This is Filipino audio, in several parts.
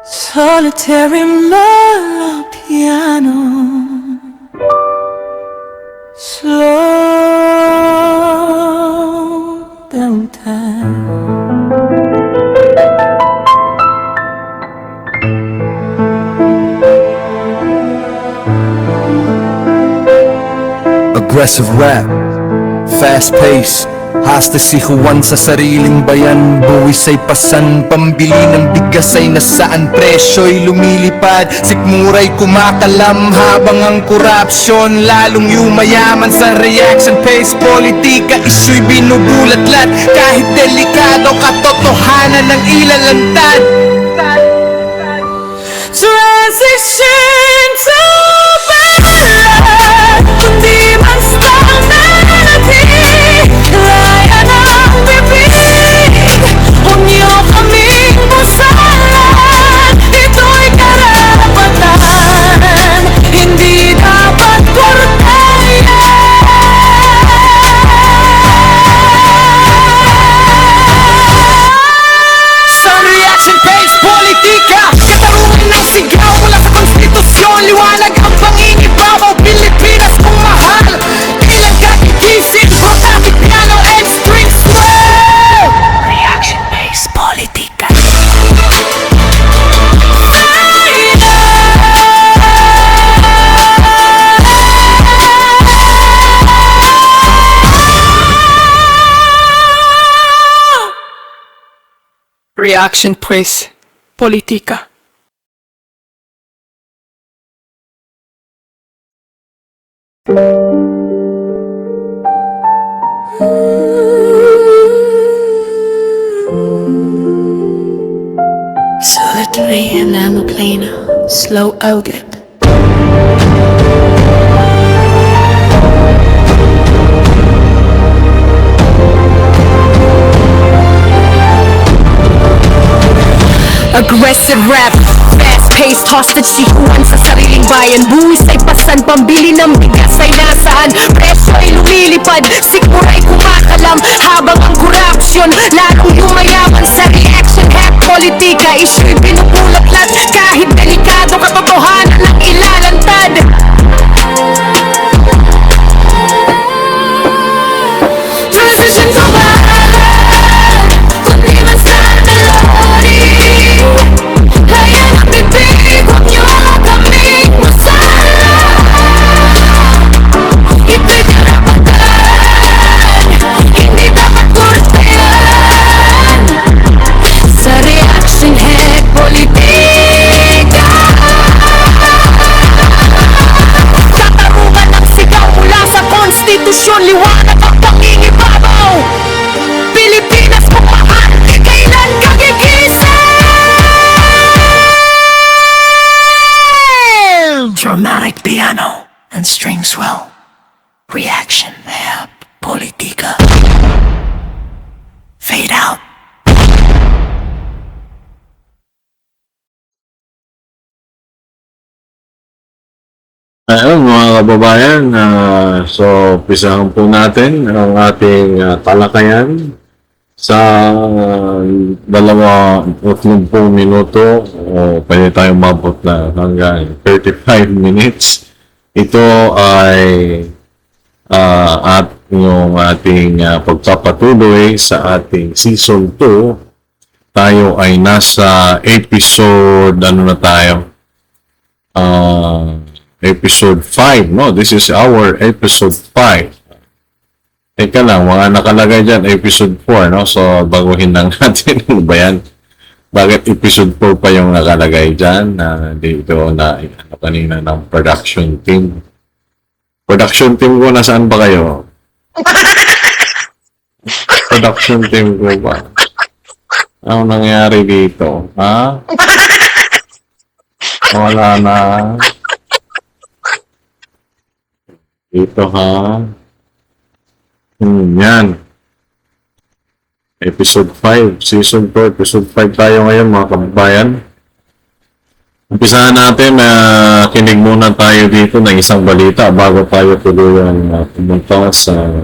Solitary mellow piano, slow down time. Aggressive rap, fast pace. Hasta si Juan sa sariling bayan. Buwis ay pasan, pambili ng bigas ay nasaan. Presyo'y lumilipad, sikmura'y kumakalam. Habang ang korupsyon lalong yumayaman. Sa reaction pace, politika, isyu'y binubulatlat. Kahit delikado, katotohanan ng ilalantad. Transition to balad, kundi man melody. Laya ng bibig, huwag niyo kaming busalan. Ito'y karapatan, hindi dapat korteya. Sa reaction page, politika, katarungan ng sigaw mula sa konstitusyon. Liwanag ang pangingibabaw, Pilipinas kung mahal. Kailan ka gigising, protamic piano and string swell. Reaction page, politika. Reaction pues, politika. Solitary and aeroplane, slow auget. Aggressive rap, fast-paced, hostage si Juan sa sariling bayan. Buwis ay pasan, pambili ng bigas ay nasaan. Presyo ay lumilipad, sikmura'y kumakalam. Habang ang korupsyon lalong yumayaman. Sa reaction hack, politika, isyu'y binubulatlat. Kahit delikado, katotohanan ang ilalantad. Transition to balad, kundi man melody. Laya ng bibig, huwag niyo kaming busalan. Ito'y karapatan, hindi dapat kortehan. Sa reaction head, politika. Katarungan ng sigaw mula sa konstitusyon. Liwanag ang pangingibabaw, Pilipinas kung mahal. Kailan ka gigising? Dramatic piano and string swell. Reaction there, politika. Fade out. Ayun mga kababayan, so pisahan po natin ang ating talakayan sa 30 minuto o pwede tayong mabot na hanggang 35 minutes. Ito ay at yung ating pagpapatuloy sa ating season 2. Tayo ay nasa episode, ano na tayo? Episode 5, no? This is our episode 5. Teka lang, mga nakalagay dyan, episode 4, no? So, baguhin lang natin. Ano ba yan? Bakit episode 4 pa yung nakalagay dyan? Dito na, ano kanina, ng production team. Production team ko, nasaan ba kayo? Production team ko ba? Ano nangyari dito? Ha? Wala na. Ito ha. Yan. Episode 5. Season 4. Episode 5 tayo ngayon mga kababayan. Umpisahan natin na kinig muna tayo dito ng isang balita bago tayo tuloy pumunta sa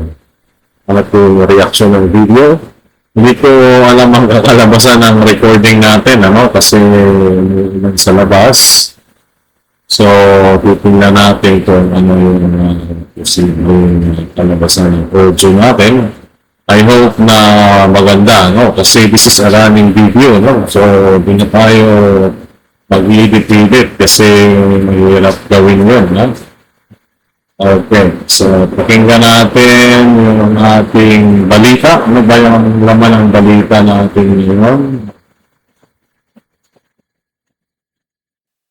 reaction ng video. Hindi ko alam ang kakalabasan ng recording natin, ano, kasi sa labas. So, titingnan natin kung ano yung posibleng kalabasan ng audio natin. I hope na maganda, no? Kasi this is a running video, no? So, di na tayo mag-edit-edit kasi mahirap gawin yun, no? Okay, so pakinggan natin yung ating balita. Ano ba yung laman ng balita natin ngayon?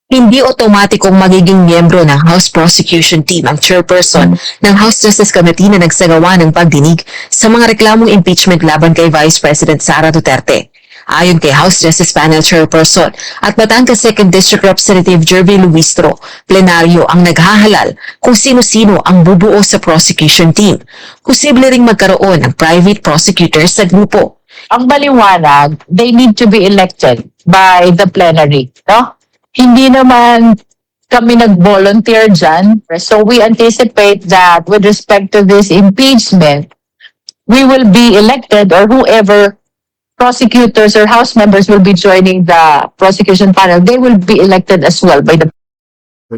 Hindi otomatikong magiging miyembro ng House Prosecution Team ang chairperson ng House Justice Committee na nagsagawa ng pagdinig sa mga reklamong impeachment laban kay Vice President Sara Duterte. Ayon kay House Justice Panel Chairperson at Batangas 2nd District Representative Jervy Luistro, plenaryo ang naghahalal kung sino-sino ang bubuo sa prosecution team. Posible ring magkaroon ng private prosecutors sa grupo. Ang maliwanag, they need to be elected by the plenary, no? Hindi naman kami nag-volunteer dyan. So we anticipate that with respect to this impeachment, we will be elected or whoever prosecutors or House members will be joining the prosecution panel, they will be elected as well by the.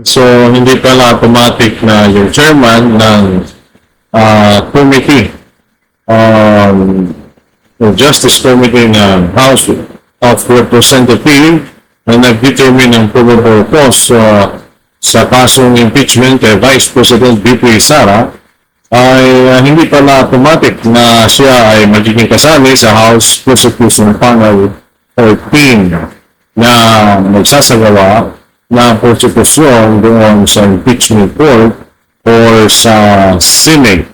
So, hindi pala automatic na yung chairman ng committee, yung Justice Committee ng House of Representatives na nag-determine ng probable cause sa kasong impeachment kay Vice President VP Sara, ay hindi pala automatic na siya ay magiging kasali sa House Prosecution Panel or team na magsasagawa ng prosecution doon sa impeachment court or sa Senate.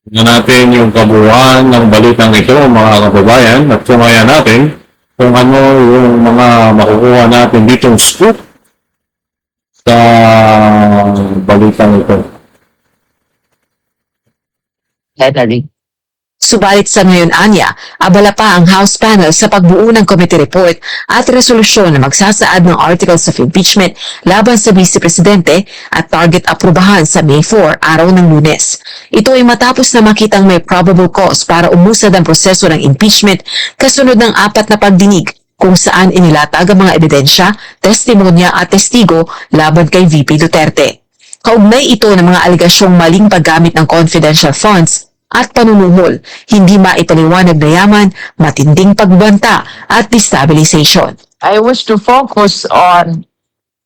Tingnan natin yung kabuuan ng balitang ito, mga kababayan, at tumayan natin kung ano yung mga makukuha natin ditong scoop sa balitang ito. Plenary. Subalit sa ngayon anya, abala pa ang House panel sa pagbuo ng committee report at resolusyon na magsasaad ng articles of impeachment laban sa Vice Presidente at target aprubahan sa May 4, araw ng Lunes. Ito ay matapos na makitang may probable cause para umusad ang proseso ng impeachment kasunod ng 4 na pagdinig kung saan inilatag ang mga ebidensya, testimonya at testigo laban kay VP Duterte. Kaugnay ito ng mga aligasyong maling paggamit ng confidential funds at panunuhol, hindi maipaliwanag na yaman, matinding pagbanta at destabilization. I wish to focus on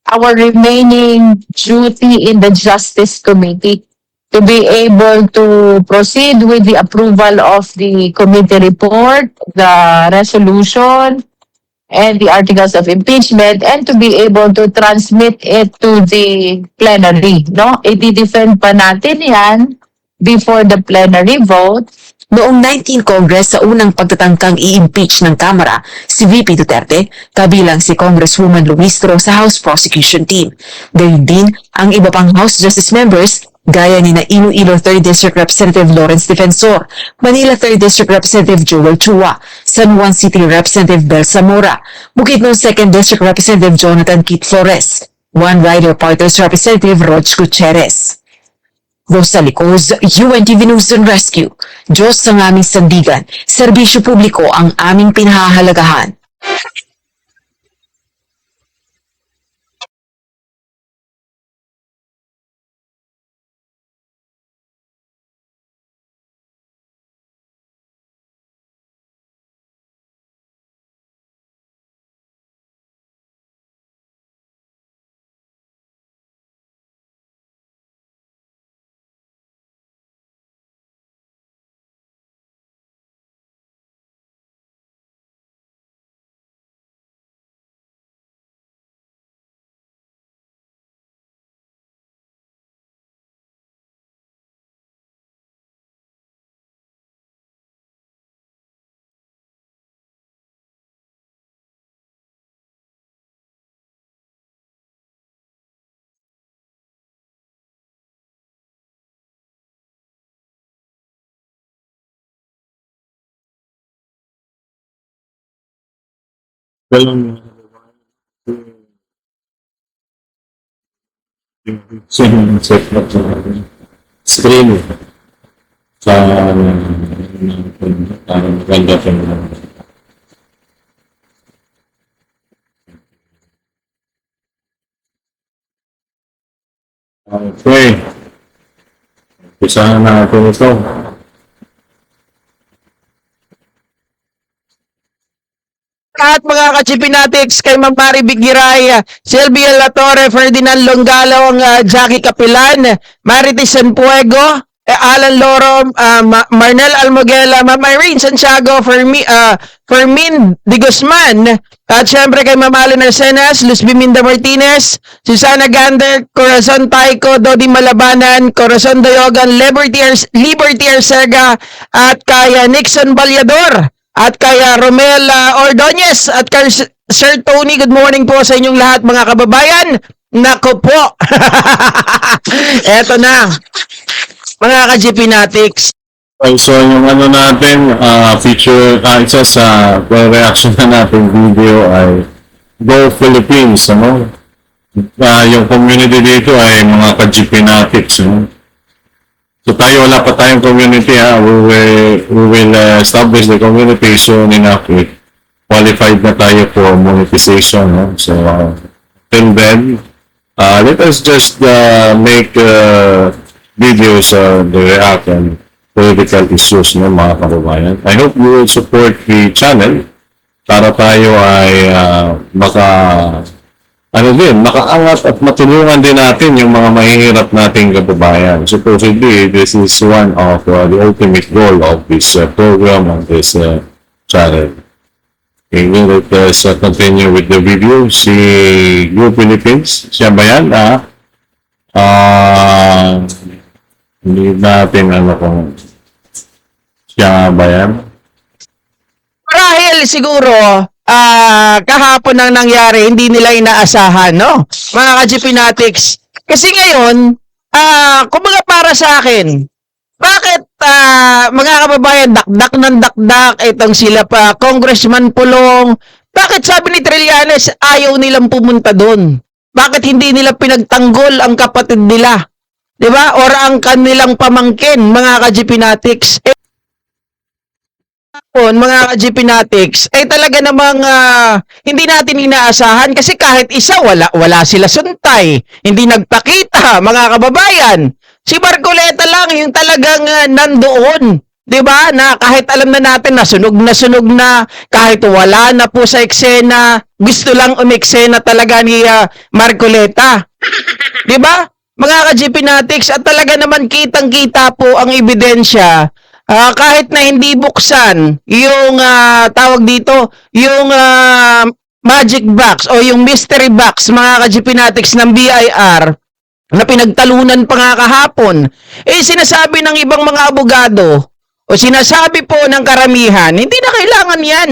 our remaining duty in the Justice Committee to be able to proceed with the approval of the committee report, the resolution, and the articles of impeachment, and to be able to transmit it to the plenary, no? I-defend pa natin yan before the plenary vote. Noong 19 Congress sa unang pagtatangkang i-impeach ng Kamara si VP Duterte, kabilang si Congresswoman Luistro sa House Prosecution Team. Gayun din ang iba pang House Justice members gaya ni na Iloilo 3rd District Representative Lawrence Defensor, Manila 3rd District Representative Joel Chua, San Juan City Representative Bel Zamora, Bukidnon 2nd District Representative Jonathan Kit Flores, One Rider Partners Representative Rog Gutierrez. Rosa Licoz, UNTV News and Rescue. Diyos ang aming sandigan, serbisyo publiko ang aming pinahahalagahan. Screen sa Maganda pa naman. Okay. Umpisahan natin ito. At mga ka-Chipinatics kay Ma'am Mari Bigiray, Sylvia Latorre, Ferdinand Longgalong, Jackie Capilan, Marites Sanpuego, Alan Loro, Marnel Almoguela, Ma'am Irene Santiago, Fermin De Guzman, at syempre kay Ma'am Allen Arsenas, Luz Biminda Martinez, Susana Gander, Corazon Taiko, Dodi Malabanan, Corazon Doyogan, Liberty Arcega, at kay Nixon Balyador, at kay Romel Ordonez, at kay Sir Tony. Good morning po sa inyong lahat mga kababayan. Nako po. Eto na. Mga ka-Chipinatics. Okay, so yung ano natin, feature, isa sa reaction na natin video ay Go Philippines, ano? Yung community dito ay mga ka-Chipinatics, ano? So tayo, wala pa tayong community, ha? We will establish the community soon enough. Qualified na tayo for monetization, no? So, till then, let us just make videos the react on political issues, no, mga kababayan. I hope you will support the channel para tayo ay makaangat at matulungan din natin yung mga mahihirap nating kababayan. Supposedly, this is one of the ultimate goal of this program on this channel. Okay, let us continue with the video. Si Go Philippines, siya ba yan? Hindi natin kung siya ba yan? Marahil siguro, kahapon ang nangyari, hindi nila inaasahan, no? Mga ka-Chipinatics. Kasi ngayon, kumbaga para sa akin, bakit mga kababayan, dakdak ng dakdak, itong sila pa, Congressman Pulong, bakit sabi ni Trillanes, ayaw nilang pumunta doon? Bakit hindi nila pinagtanggol ang kapatid nila? Diba? Or ang kanilang pamangkin, mga ka-Chipinatics. Mga ka-Chipinatics, ay talaga namang hindi natin inaasahan kasi kahit isa, wala sila suntay. Hindi nagpakita, mga kababayan. Si Marcoleta lang yung talagang nandoon. 'Di ba? Na kahit alam na natin na sunog na, kahit wala na po sa eksena, gusto lang umeksena talaga ni Marcoleta. 'Di ba? Mga ka-Chipinatics, at talaga naman kitang-kita po ang ebidensya. Kahit na hindi buksan yung tawag dito, yung magic box o yung mystery box, mga ka-Chipinatics ng BIR, na pinagtalunan pa nga kahapon, sinasabi ng ibang mga abogado o sinasabi po ng karamihan, hindi na kailangan yan.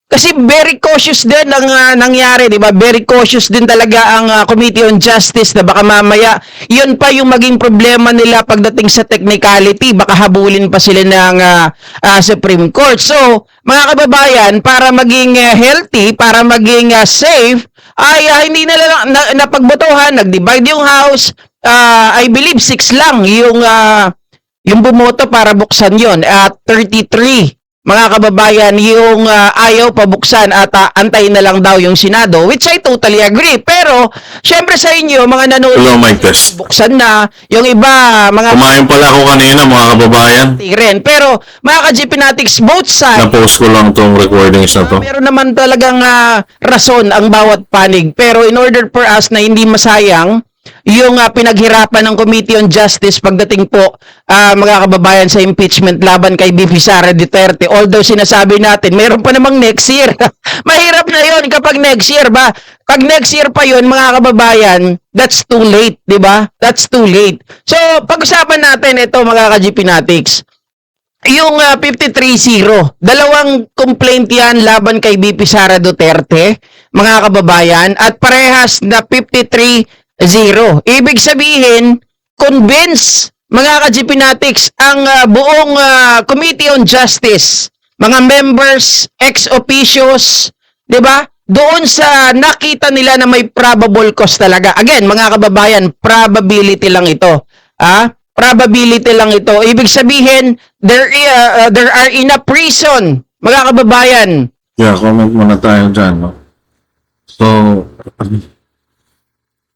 Kasi very cautious din ang nangyari, di ba? Very cautious din talaga ang Committee on Justice na baka mamaya, yun pa yung maging problema nila pagdating sa technicality, baka habulin pa sila ng Supreme Court. So, mga kababayan, para maging healthy, para maging safe, ay hindi na lang napagbotohan, nag-divide yung House. I believe 6 lang yung bumoto para buksan yon at 33. Mga kababayan, yung ayaw pabuksan at antayin na lang daw yung Senado, which I totally agree. Pero, syempre sa inyo, mga nanonood, Hello, mic test. buksan na. Yung iba, mga Kumain pala ako kanina, mga kababayan. tigren. Pero, mga ka-Chipinatics, both sides, Na-post ko lang tong recordings na to. meron naman talagang rason ang bawat panig. Pero in order for us na hindi masayang yung pinaghirapan ng Committee on Justice pagdating po mga kababayan sa impeachment laban kay BP Sara Duterte, although sinasabi natin meron pa namang next year. Mahirap na yon kapag next year ba? Pag next year pa yon, mga kababayan, that's too late, di ba? That's too late. So, pag-usapan natin ito, mga ka-Chipinatics. Yung 53-0, dalawang complaint yan laban kay BP Sara Duterte, mga kababayan, at parehas na 53-0. Ibig sabihin, convince, mga ka-Chipinatics, ang buong Committee on Justice, mga members, ex-officios, di ba? Doon sa nakita nila na may probable cause talaga. Again, mga kababayan, probability lang ito. probability lang ito. Ibig sabihin, there are enough reason, mga kababayan. Yeah, comment muna tayo dyan, no? So,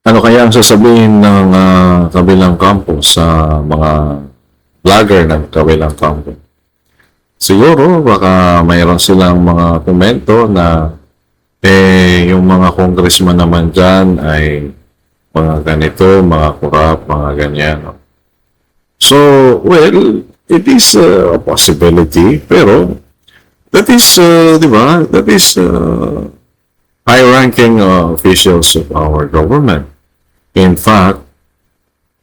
ano kaya ang sasabihin ng kabilang kampo sa mga vlogger ng kabilang kampo? Siguro, baka mayroon silang mga komento na yung mga congressman naman dyan ay mga ganito, mga kurap, mga ganyan. No? So, well, it is a possibility, pero that is, di ba, that is high-ranking officials of our government. In fact,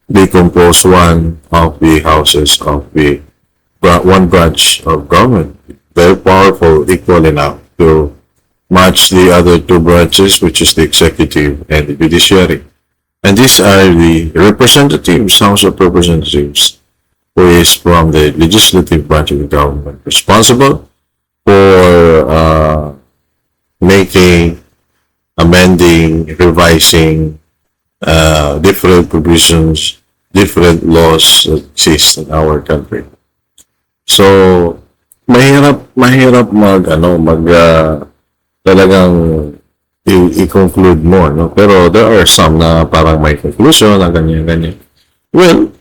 they compose one of the houses of the one branch of government. Very powerful, equal enough to match the other two branches, which is the executive and the judiciary. And these are the representatives, House of Representatives, who is from the legislative branch of the government, responsible for making, amending, revising different provisions, different laws that exist in our country. So, mahirap talagang i-conclude mo, no? Pero there are some na parang may conclusion na ganyan. Well,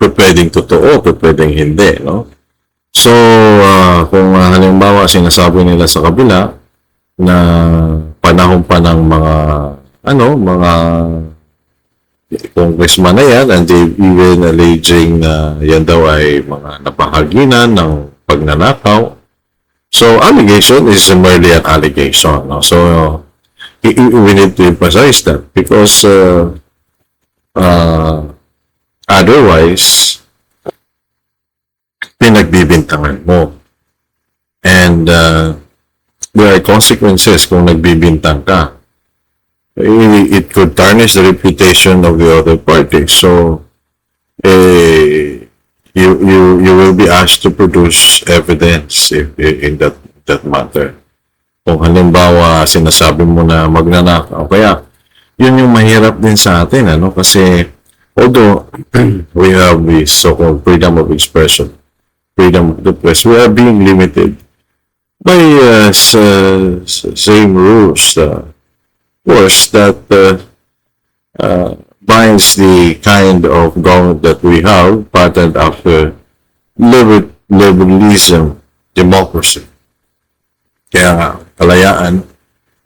pwedeng totoo, pwedeng hindi, no? So, kung halimbawa sinasabi nila sa kabila na panahon pa ng mga congressman na yan, and they even alleging na yan daw ay mga napahaginan ng pagnanakaw. So, allegation is merely an allegation. No? So, we need to emphasize that because otherwise, pinagbibintangan mo. And there are consequences kung nagbibintang ka. It could tarnish the reputation of the other party. So, you will be asked to produce evidence in that matter. Kung halimbawa sinasabi mo na magnanakaw, kaya yun yung mahirap din sa atin, ano? Kasi although we have the so-called freedom of expression, freedom of the press, we are being limited by same rules, course that binds the kind of government that we have, patterned after liberalism, democracy. Kaya nga, kalayaan,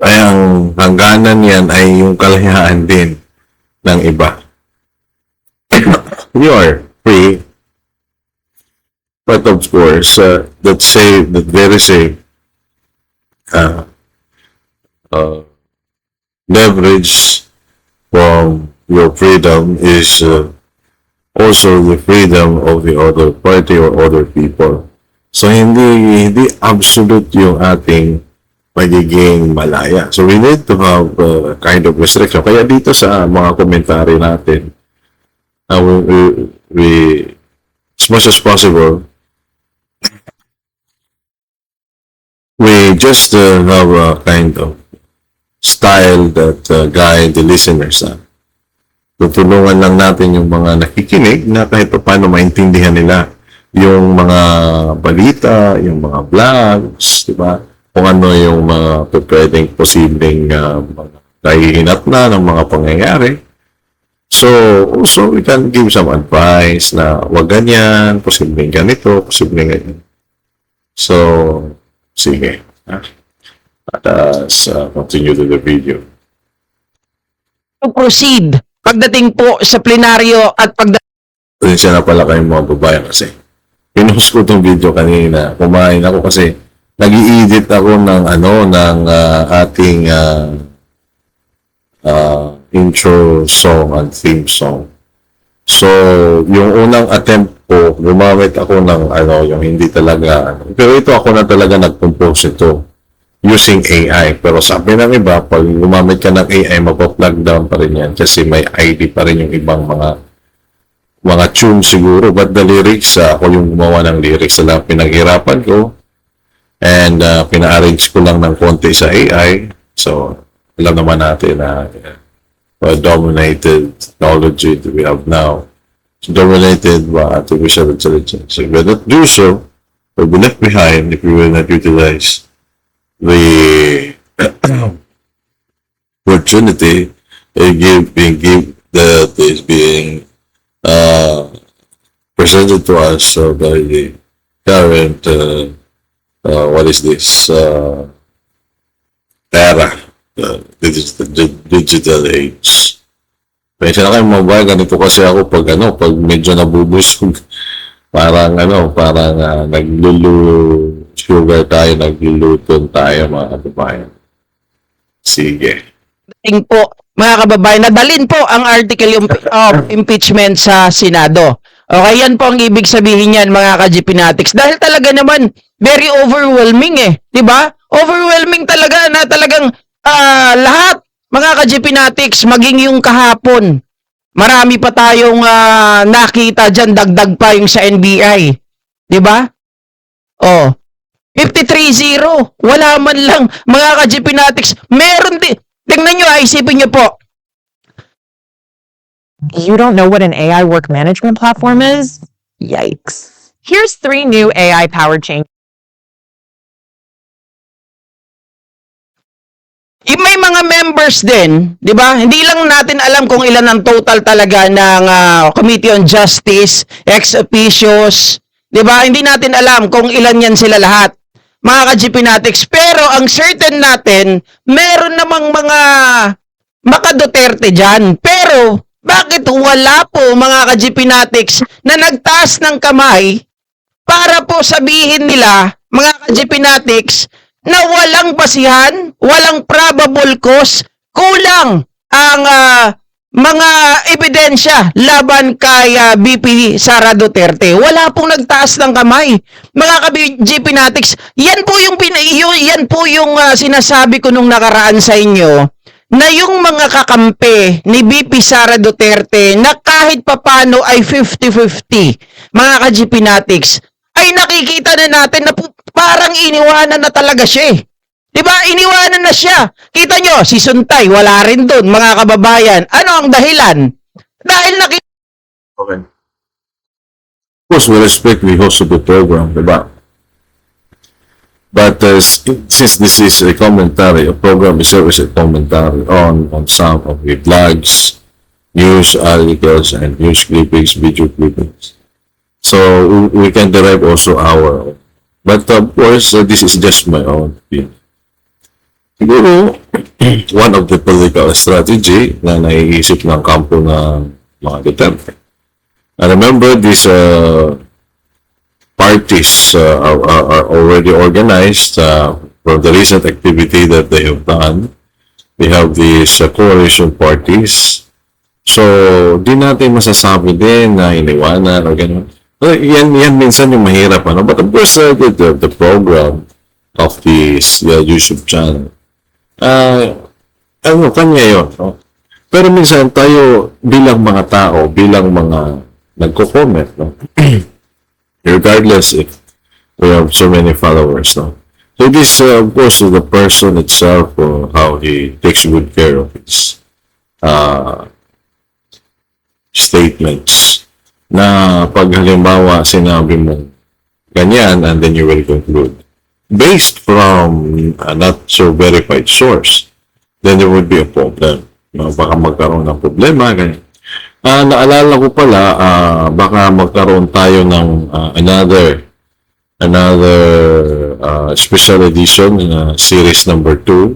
ay ang hangganan yan ay yung kalayaan din ng iba. You are free, but of course, that there is a leverage from your freedom is also the freedom of the other party or other people. So, hindi absolute yung ating magiging malaya. So, we need to have kind of restriction. Kaya dito sa mga komentary natin, we as much as possible, we just have a kind of style that guide the listeners. Tutulungan lang natin yung mga nakikinig na kahit paano maintindihan nila yung mga balita, yung mga vlogs, di ba? Kung ano yung mga pwedeng posibleng kahihinatnan ng mga pangyayari. So, also we can give some advice na wag ganyan, posibleng ganito, posibleng ganyan. So, sige. Let us continue to the video. To proceed, pagdating po sa plenaryo at Pasensya na pala kayong mga babayan kasi pinost ko itong video kanina. Kumain ako kasi nag-i-edit ako ng ating intro song and theme song. So, yung unang attempt ko, gumamit ako ng yung hindi talaga pero ito ako na talaga nag-compose ito using AI. Pero sabi ng iba, pag gumamit ka ng AI, magpa-plug down pa rin yan kasi may ID pa rin yung ibang mga tune siguro. But the lyrics, ako yung gumawa ng lyrics na lang pinaghirapan ko. And pina-arrange ko lang ng konti sa AI. So, alam naman natin na dominated technology that we have now. dominated by artificial intelligence. If we not do so, we'll be left behind if we will not utilize the opportunity that is being presented to us by the current what is this era, digital age. Pwede na kayo mabay, ganito kasi ako pag medyo nabubusog, parang naglulu-sugar tayo, nagluluton tayo, mga kababayan. Sige. Dating po, mga kababayan, nadalin po ang article of impeachment sa Senado. Okay, yan po ang ibig sabihin yan, mga ka-GPnatics. Dahil talaga naman, very overwhelming di ba? Overwhelming talaga na talagang lahat, mga ka-GPnatics, maging yung kahapon. Marami pa tayong nakita dyan, dagdag pa yung sa NBI. Di ba? 53-0. Wala man lang, mga ka-GPnatics. Meron din. Tingnan nyo, isipin nyo po. You don't know what an AI work management platform is? Yikes. Here's 3 new AI-powered changes. May mga members din, di ba? Hindi lang natin alam kung ilan ang total talaga ng Committee on Justice, ex-officios, di ba? Hindi natin alam kung ilan yan sila lahat, mga ka-GPnatics. Pero ang certain natin, meron namang mga maka-Duterte dyan. Pero bakit wala po, mga ka-GPnatics, na nagtaas ng kamay para po sabihin nila, mga ka-GPnatics, na walang basihan, walang probable cause, kulang ang mga ebidensya laban kay BP Sara Duterte. Wala pong nagtaas ng kamay. Mga GPnatics, yan po yung sinasabi ko nung nakaraan sa inyo, na yung mga kakampi ni BP Sara Duterte na kahit papano ay 50-50, mga ka-GPnatics, ay nakikita na natin na parang iniwanan na talaga siya. Diba? Iniwanan na siya. Kita nyo, si Suntay, wala rin dun, mga kababayan. Ano ang dahilan? Dahil Okay. Of course, we respect the host of the program, diba? But since this is a commentary, a program is always a commentary on some of the blogs, news articles, and news clippings, video clippings. So we can derive also our own. But of course, this is just my own opinion. Siguro, one of the political strategy na naiisip ng kampo ng mga Duterte. I remember these parties are already organized from the recent activity that they have done. They have these coalition parties. So, di natin masasabi din na iniwanan o gano'n. Yan minsan yung mahirap, But of course, the program of this YouTube channel, kanya yun, Pero minsan tayo bilang mga tao, bilang mga nagko-comment, regardless if we have so many followers, So this, of course, is the person itself, how he takes good care of his statements. Na pag halimbawa sinabi mo ganyan and then you will conclude based from a not so verified source, then there would be a problem. Baka magkaroon ng problema, ganyan. Naalala ko pala, baka magkaroon tayo ng another special edition, series number 2.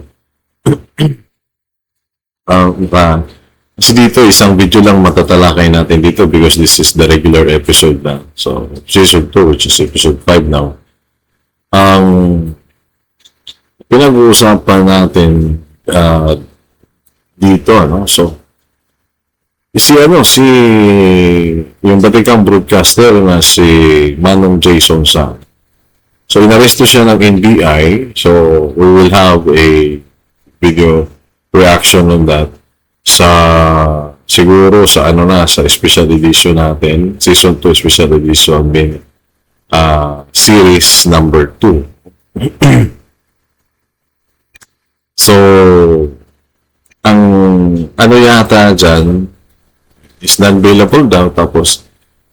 Kasi dito, isang video lang matatalakay natin dito because this is the regular episode na. So, season 2, which is episode 5 now. Pinag-uusapan natin dito, So, yung batikang broadcaster na si Manong Jason Sang. So, inaresto siya ng NBI. So, we will have a video reaction on that. Siguro sa sa special edition natin, season 2 special edition, series number 2. So, ang yata dyan is non-bailable daw, tapos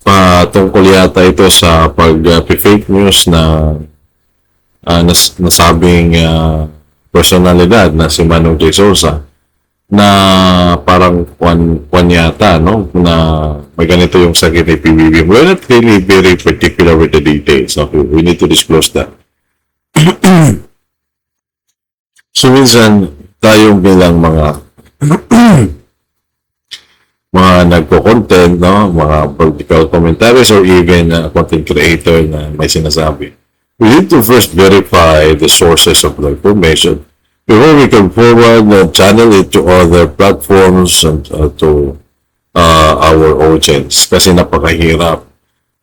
patungkol yata ito sa pag-fake news na nasabing personalidad na si Manong J. Sosa na parang kwan yata, no? Na may ganito yung sakit ni PBB. We're not really very particular with the details. Okay? We need to disclose that. So, minsan, tayong bilang mga nagko-content, no? Mga political commentaries or even content creator na may sinasabi. We need to first verify the sources of the information before we can forward channel it to other platforms and to our audience. Kasi napakahirap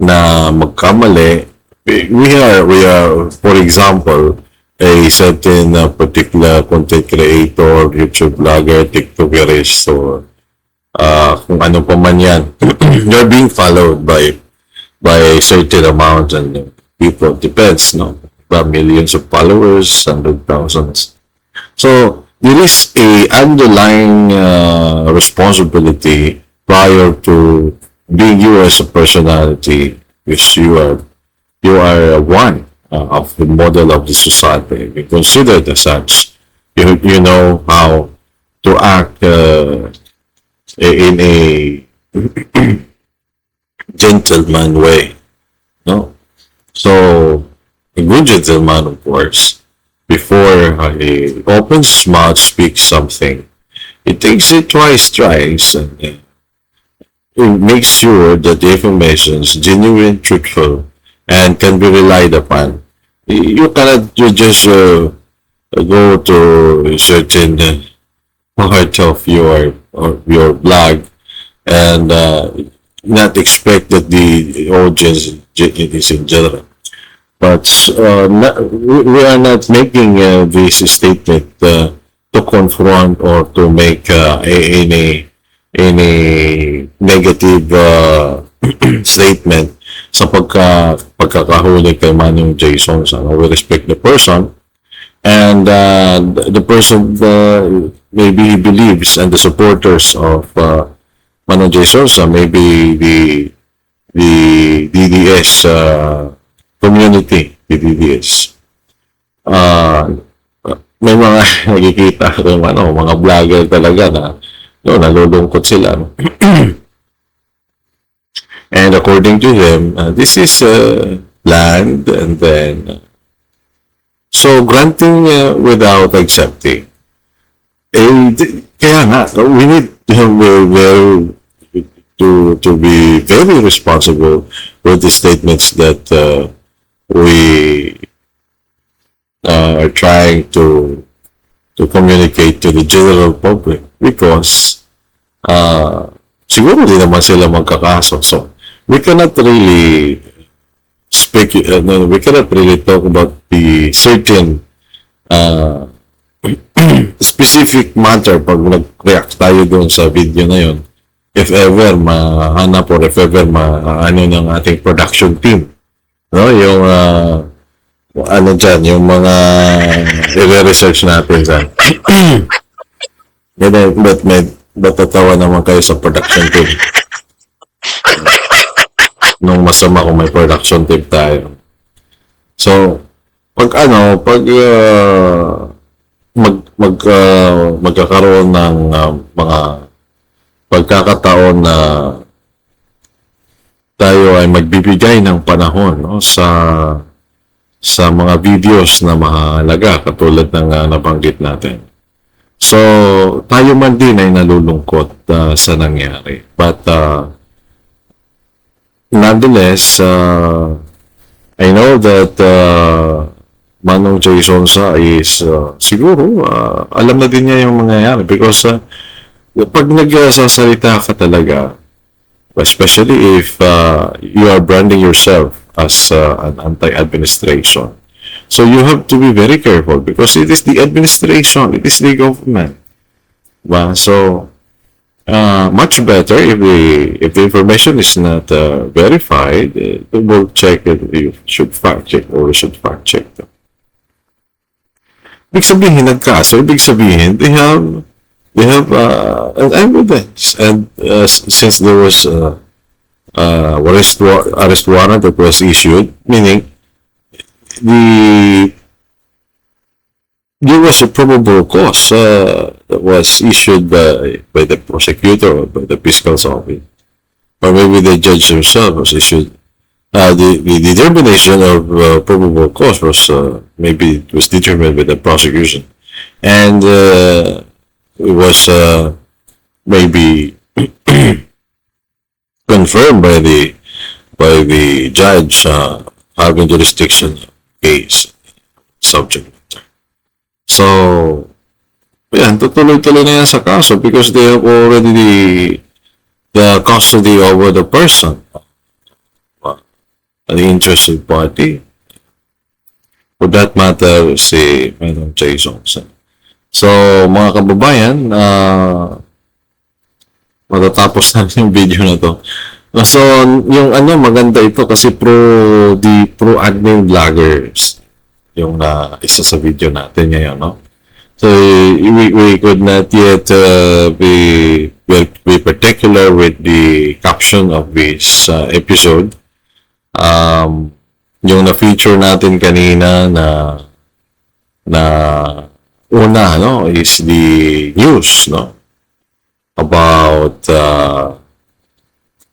na magkamali. We are, for example, a certain particular content creator, YouTube vlogger, TikTokerist, or kung ano pa man yan. You're being followed by a certain amount and people. Depends, no? Millions of followers, 100,000s. So, there is a underlying responsibility prior to being you as a personality, which you are one of the model of the society. We consider as such. You know how to act in a gentleman way, no? So, a good gentleman, of course, before he opens his mouth, speaks something, he takes it twice, and it makes sure that the information is genuine, truthful, and can be relied upon. You cannot just go to a certain part of your blog and not expect that the audience is in general. But we are not making this statement to confront or to make any negative statement sa pagkakahuli kay Manong Jason. So, we respect the person, and the person maybe he believes, and the supporters of Manong J. Sosa, maybe the DDS community, the DDS. May mga nakikita ko mga vlogger talaga na nalulungkot sila. No? And according to them, this is land, and then so granting without accepting. Kaya nga, we need to be very responsible with the statements that we are trying to communicate to the general public, because siguro din naman sila magkakaso. So, we cannot really we cannot really talk about the certain specific matter pag nag-react tayo doon sa video na yun, if ever mahanap or if ever ano ng ating production team, no, yung ano dyan, yung mga i-research natin dyan. But tatawa naman kayo sa production team nung masama kung may production team tayo. So, magkakaroon ng mga pagkakataon na tayo ay magbibigay ng panahon, no, sa mga videos na mahalaga katulad ng nabanggit natin. So, tayo man din ay nalulungkot sa nangyari. But nonetheless, I know that Manong J. Sosa is siguro alam na din niya yung mangyayari, because pag nagsasalita ka talaga, especially if you are branding yourself as an anti-administration, so you have to be very careful, because it is the administration, it is the government. So much better if the information is not verified, we'll check it. You should fact check, or we should fact check them. Ibig sabihin nagkaso, ibig sabihin they have an evidence, and since there was arrest warrant that was issued, meaning there was a probable cause that was issued by the prosecutor or by the fiscal's office, or maybe the judge himself was issued. The determination of probable cause was maybe it was determined by the prosecution, and it was maybe confirmed by the judge having jurisdiction case subject matter. So, yan, tutuloy-tuloy na yan sa kaso because they have already the custody over the person, the interested party. For that matter, si Madam Chai Songsan. So, mga kababayan, matatapos na yung video na to. So, yung maganda ito kasi pro-admin vloggers yung isa sa video natin ngayon, no? So, we could not yet be particular with the caption of this episode. Yung na-feature natin kanina na una, no, is the news, no, about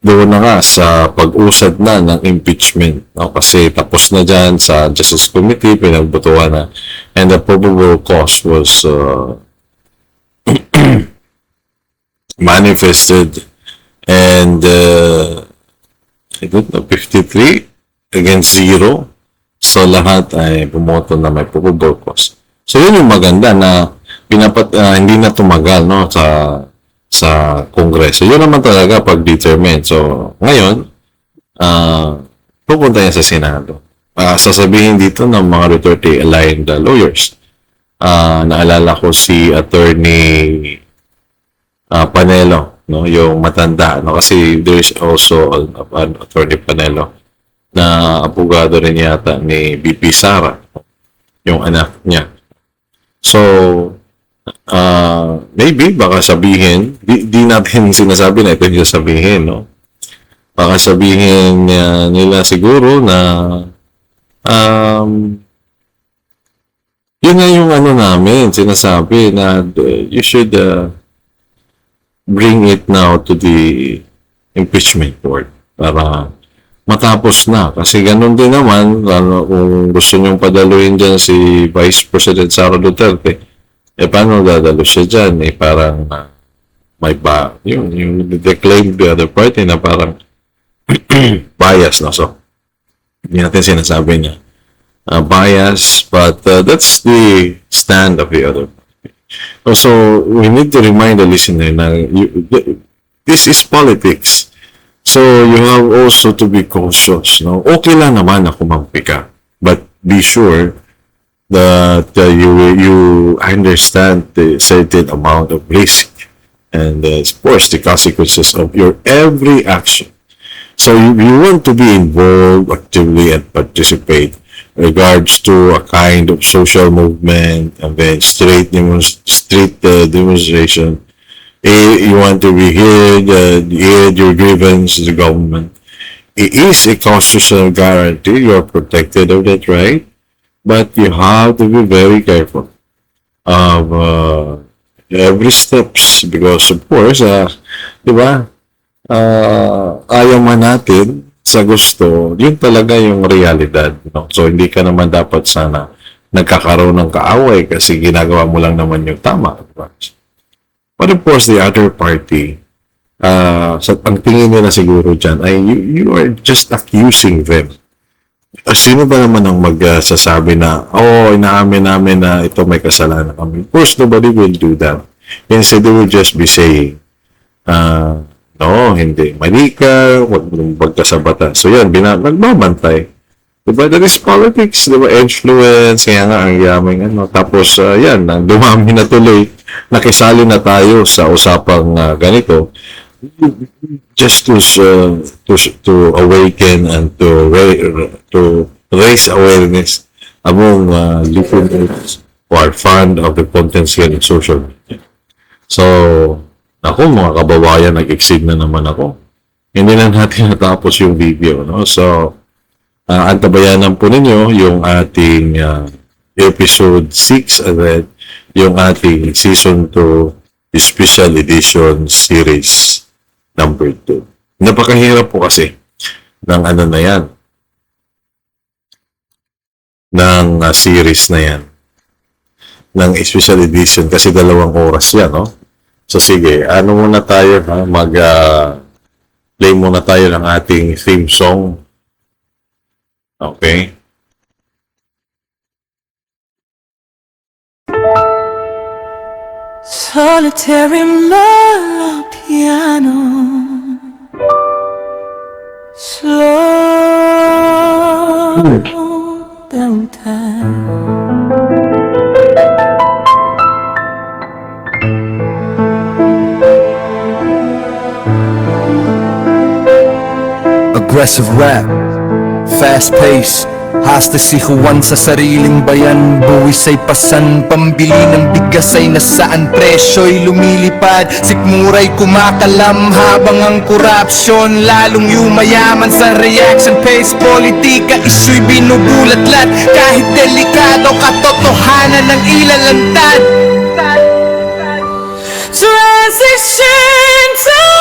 doon na nga sa pag-usad na ng impeachment, no, kasi tapos na dyan sa Justice Committee, pinagbutuhan na, and the probable cause was manifested, and I don't know, 53 against 0, so lahat ay bumoto na may probable cause. So yun yung maganda na hindi na tumagal, no, sa Kongreso. Yun naman talaga pag-determine. So, ngayon, pupunta yan sa Senado. Sasabihin dito ng mga Duterte-aligned lawyers. Naalala ko si Attorney Panelo, no, yung matanda. No, kasi there is also an Attorney Panelo na abogado rin yata ni BP Sara, yung anak niya. So, maybe baka sabihin, di natin sinasabi na ito yung sabihin, no? Baka sabihin nila siguro na yun nga yung namin sinasabi na you should bring it now to the impeachment court para matapos na. Kasi ganun din naman, kung gusto nyong padaluin dyan si Vice President Sara Duterte, paano dadalo siya dyan? Parang may yung declaim the other party na parang bias, no? So, hindi natin sinasabi niya bias, but that's the stand of the other party. Also, we need to remind the listener na this is politics. So, you have also to be cautious, no? Okay lang naman na kumampi ka, but be sure that you understand the certain amount of risk and of course the consequences of your every action. So you want to be involved actively and participate in regards to a kind of social movement and then street demonstration. You want to be heard your grievance to the government. It is a constitutional guarantee. You are protected of that right. But you have to be very careful of every steps because of course, di ba, ayaw man natin sa gusto, yun talaga yung realidad. No? So, hindi ka naman dapat sana nagkakaroon ng kaaway kasi ginagawa mo lang naman yung tama. Diba? But of course, the other party, ang tingin nila siguro dyan ay you are just accusing them. Sino ba naman ang magsasabi na, inaamin namin na ito may kasalanan kami? Of course, nobody will do that. Instead, they will just be saying, no, hindi. Mali ka, huwag mong magkasabata. So yan, nagbabantay. Diba? That is politics. Diba? Influence, kaya nga ang yaming Tapos, yan, dumami na tuloy. Nakisali na tayo sa usapang ganito. Just to awaken and to raise awareness among listeners who are fond of the contents here in social media. So, ako mga kababayan, nag-exceed na naman ako. hindi na natin natapos yung video, no? So, antabayanan po ninyo yung ating episode 6 and then yung ating season 2 special edition series number 2. Napakahirap po kasi ng ano na yan, ng series na yan, ng special edition kasi 2 oras yan, no? So sige, ano muna tayo, ha? Play muna tayo ng ating theme song. Okay? Solitary mellow piano, slow down time. Aggressive rap, fast pace. Hasta si Juan sa sariling bayan. Buwis ay pasan, pambili ng bigas ay nasaan. Presyo'y lumilipad, sikmura'y kumakalam. Habang ang korupsyon lalong yumayaman. Sa reaction pace, politika, isyu'y binubulatlat. Kahit delikado, katotohanan ng ilalantad. Transition to